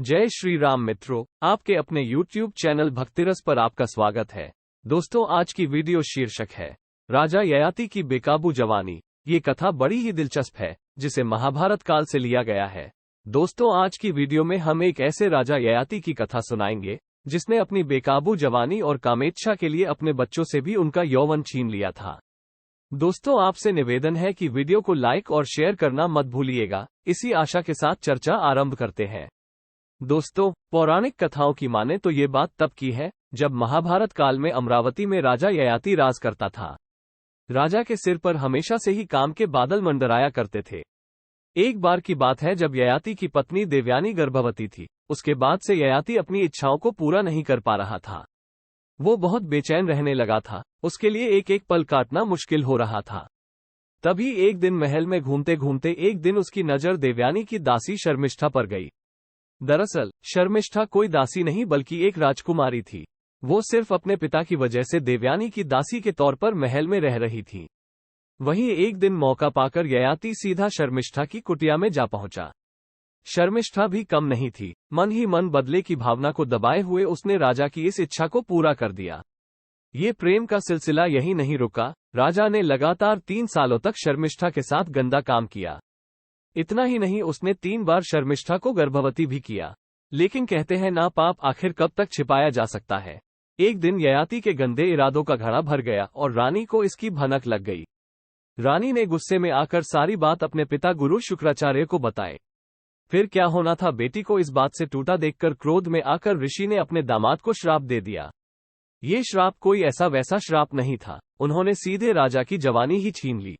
जय श्री राम मित्रों, आपके अपने YouTube चैनल भक्तिरस पर आपका स्वागत है। दोस्तों, आज की वीडियो शीर्षक है राजा ययाति की बेकाबू जवानी। ये कथा बड़ी ही दिलचस्प है, जिसे महाभारत काल से लिया गया है। दोस्तों, आज की वीडियो में हम एक ऐसे राजा ययाति की कथा सुनाएंगे जिसने अपनी बेकाबू जवानी और कामेच्छा के लिए अपने बच्चों से भी उनका यौवन छीन लिया था। दोस्तों, आपसे निवेदन है कि वीडियो को लाइक और शेयर करना मत भूलिएगा। इसी आशा के साथ चर्चा आरंभ करते हैं। दोस्तों, पौराणिक कथाओं की माने तो ये बात तब की है जब महाभारत काल में अमरावती में राजा ययाति राज करता था। राजा के सिर पर हमेशा से ही काम के बादल मंडराया करते थे। एक बार की बात है जब ययाति की पत्नी देवयानी गर्भवती थी। उसके बाद से ययाति अपनी इच्छाओं को पूरा नहीं कर पा रहा था। वो बहुत बेचैन रहने लगा था। उसके लिए एक एक पल काटना मुश्किल हो रहा था। तभी एक दिन महल में घूमते घूमते एक दिन उसकी नजर देवयानी की दासी शर्मिष्ठा पर गई। दरअसल शर्मिष्ठा कोई दासी नहीं बल्कि एक राजकुमारी थी। वो सिर्फ अपने पिता की वजह से देवयानी की दासी के तौर पर महल में रह रही थी। वहीं एक दिन मौका पाकर ययाति सीधा शर्मिष्ठा की कुटिया में जा पहुंचा। शर्मिष्ठा भी कम नहीं थी। मन ही मन बदले की भावना को दबाए हुए उसने राजा की इस इच्छा को पूरा कर दिया। ये प्रेम का सिलसिला यही नहीं रुका। राजा ने लगातार 3 सालों तक शर्मिष्ठा के साथ गंदा काम किया। इतना ही नहीं, उसने 3 बार शर्मिष्ठा को गर्भवती भी किया। लेकिन कहते हैं ना पाप आखिर कब तक छिपाया जा सकता है। एक दिन ययाति के गंदे इरादों का घड़ा भर गया और रानी को इसकी भनक लग गई। रानी ने गुस्से में आकर सारी बात अपने पिता गुरु शुक्राचार्य को बताए। फिर क्या होना था, बेटी को इस बात से टूटा देखकर क्रोध में आकर ऋषि ने अपने दामाद को श्राप दे दिया। ये श्राप कोई ऐसा वैसा श्राप नहीं था। उन्होंने सीधे राजा की जवानी ही छीन ली।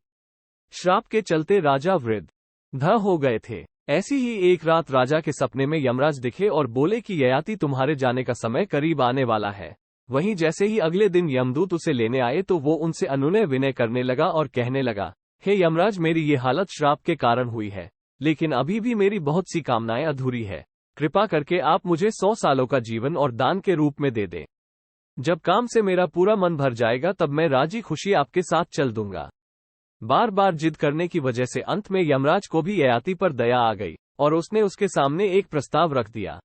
श्राप के चलते राजा वृद्ध हो गए थे। ऐसी ही एक रात राजा के सपने में यमराज दिखे और बोले कि ययाति, तुम्हारे जाने का समय करीब आने वाला है। वहीं जैसे ही अगले दिन यमदूत उसे लेने आए तो वो उनसे अनुनय विनय करने लगा और कहने लगा, हे यमराज, मेरी ये हालत श्राप के कारण हुई है, लेकिन अभी भी मेरी बहुत सी कामनाएं अधूरी है। कृपा करके आप मुझे 100 सालों का जीवन और दान के रूप में दे दें। जब काम से मेरा पूरा मन भर जाएगा तब मैं राजी खुशी आपके साथ चल दूंगा। बार बार जिद करने की वजह से अंत में यमराज को भी ययाति पर दया आ गई और उसने उसके सामने एक प्रस्ताव रख दिया।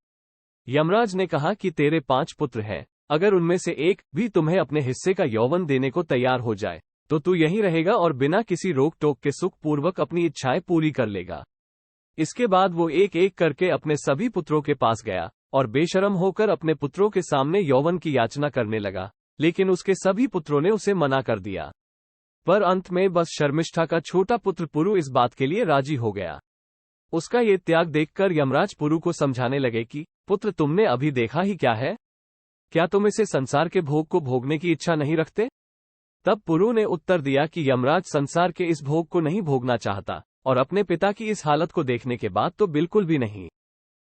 यमराज ने कहा कि तेरे 5 पुत्र हैं, अगर उनमें से एक भी तुम्हें अपने हिस्से का यौवन देने को तैयार हो जाए तो तू यहीं रहेगा और बिना किसी रोक टोक के सुख पूर्वक अपनी इच्छाएं पूरी कर लेगा। इसके बाद वो एक एक करके अपने सभी पुत्रों के पास गया और बेशर्म होकर अपने पुत्रों के सामने यौवन की याचना करने लगा, लेकिन उसके सभी पुत्रों ने उसे मना कर दिया। पर अंत में बस शर्मिष्ठा का छोटा पुत्र पुरु इस बात के लिए राजी हो गया। उसका ये त्याग देखकर यमराज पुरु को समझाने लगे कि पुत्र, तुमने अभी देखा ही क्या है, क्या तुम इसे संसार के भोग को भोगने की इच्छा नहीं रखते? तब पुरु ने उत्तर दिया कि यमराज, संसार के इस भोग को नहीं भोगना चाहता और अपने पिता की इस हालत को देखने के बाद तो बिल्कुल भी नहीं।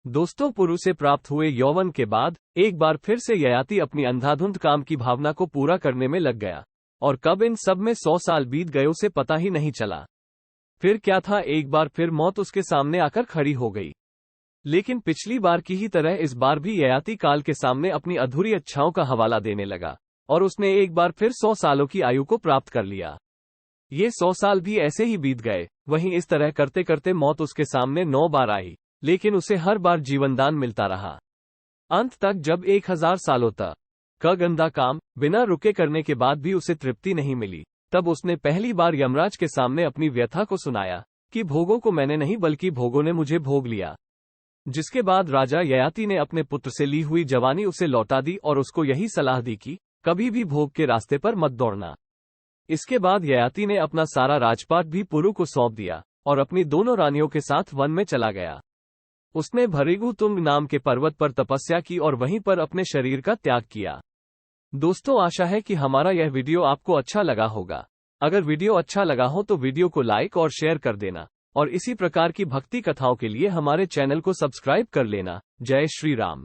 दोस्तों, पुरु से प्राप्त हुए यौवन के बाद एक बार फिर से ययाति अपनी अंधाधुंध काम की भावना को पूरा करने में लग गया और कब इन सब में 100 साल बीत गए उसे पता ही नहीं चला। फिर क्या था, एक बार फिर मौत उसके सामने आकर खड़ी हो गई। लेकिन पिछली बार की ही तरह इस बार भी ययाति काल के सामने अपनी अधूरी इच्छाओं का हवाला देने लगा और उसने एक बार फिर 100 सालों की आयु को प्राप्त कर लिया। ये 100 साल भी ऐसे ही बीत गए। वहीं इस तरह करते करते मौत उसके सामने 9 बार आई, लेकिन उसे हर बार जीवनदान मिलता रहा। अंत तक जब 1000 सालों तक का गंदा काम बिना रुके करने के बाद भी उसे तृप्ति नहीं मिली, तब उसने पहली बार यमराज के सामने अपनी व्यथा को सुनाया कि भोगों को मैंने नहीं बल्कि भोगों ने मुझे भोग लिया। जिसके बाद राजा ययाति ने अपने पुत्र से ली हुई जवानी उसे लौटा दी और उसको यही सलाह दी कि कभी भी भोग के रास्ते पर मत दौड़ना। इसके बाद ययाति ने अपना सारा राजपाट भी पुरु को सौंप दिया और अपनी दोनों रानियों के साथ वन में चला गया। उसने भृगुतुंग नाम के पर्वत पर तपस्या की और वहीं पर अपने शरीर का त्याग किया। दोस्तों, आशा है कि हमारा यह वीडियो आपको अच्छा लगा होगा। अगर वीडियो अच्छा लगा हो तो वीडियो को लाइक और शेयर कर देना और इसी प्रकार की भक्ति कथाओं के लिए हमारे चैनल को सब्सक्राइब कर लेना। जय श्री राम।